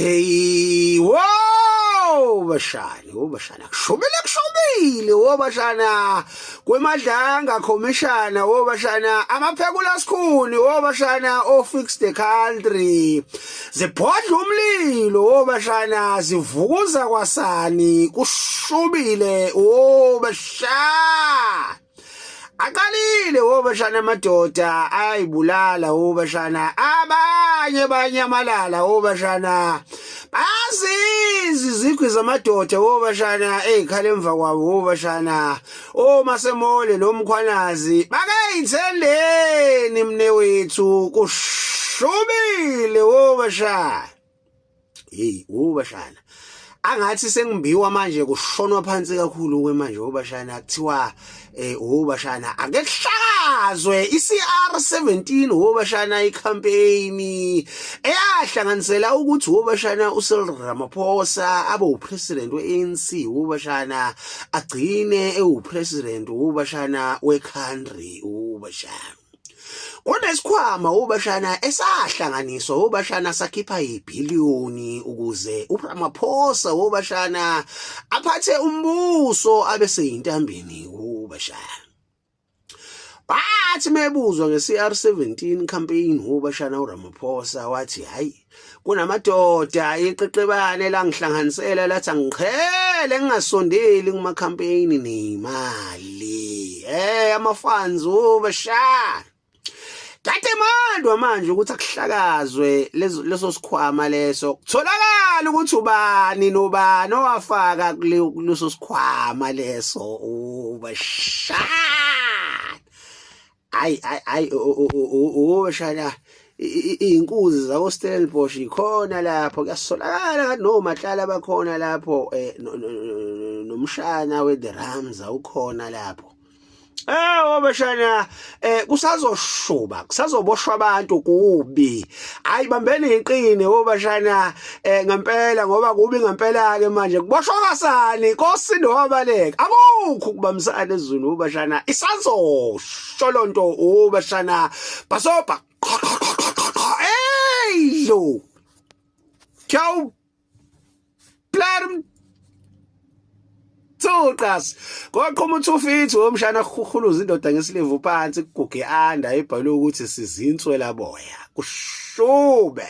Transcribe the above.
Hey, wow, bashana, kushobile, bashana, kwemadlanga commissioner, bashana, amaphekula sikhuni, bashana, fix the country, zibhodla umlilo, bashana, zivukuza kwasani, kushobile, bashana. Aqalile bashana amadoda ayibulala bashana abanye banyamalala bashana bazizi izigwi zamadoda bashana ezikhala emva kwabo bashana omasemole nomkhwanazi bakayithendeni mnewethu kushubile bashana hey bashana angathi sengimbiwa manje kushonwa phansi kakhulu kwemanje bashana kuthiwa bashana ake kuhlakazwe iCR17 bashana icampaign eyahlanganisela ukuthi bashana uCyril Ramaphosa abe upresident weANC bashana agcine ewupresident bashana wecountry bashana Kunesikhwama bashana esahlanganiswa bashana sakhipha ibillion ukuze uRamaphosa bashana aphathe umbuso abe seyintambeni bashana. Bathi mebuzwa ngeCR17 campaign bashana uRamaphosa wathi hayi kunamadoda iqeqebane la ngihlanganisela lathi angiqhele ngingasondeli kuma campaign nemali amafunds bashana. Kade mandwa manje ukuthi akuhlakazwe leso sikhwama leso kutholakala ukuthi ubani nobani owafaka kuleso sikhwama leso bashana ay bashana inkuzi zako Stellenbosch ikhona lapho kuyasolakala ngathi nomahlala bakhona lapho nomshana we the Rams ukhona lapho bashana kusazoshuba kusazoboshwa abantu kubi ayibambene iqine bashana ngempela ngoba kubi ngempela ke manje kuboshwa kasani Nkosi nowabaleka akukho kubamsana ezweni bashana isazosholonto bashana basopa yo ciao plan Tukas kwaqhuma uThufithu womshana khuluza indoda ngesilevu phansi kuguge anda ibhalwe ukuthi sizintswela boya kushube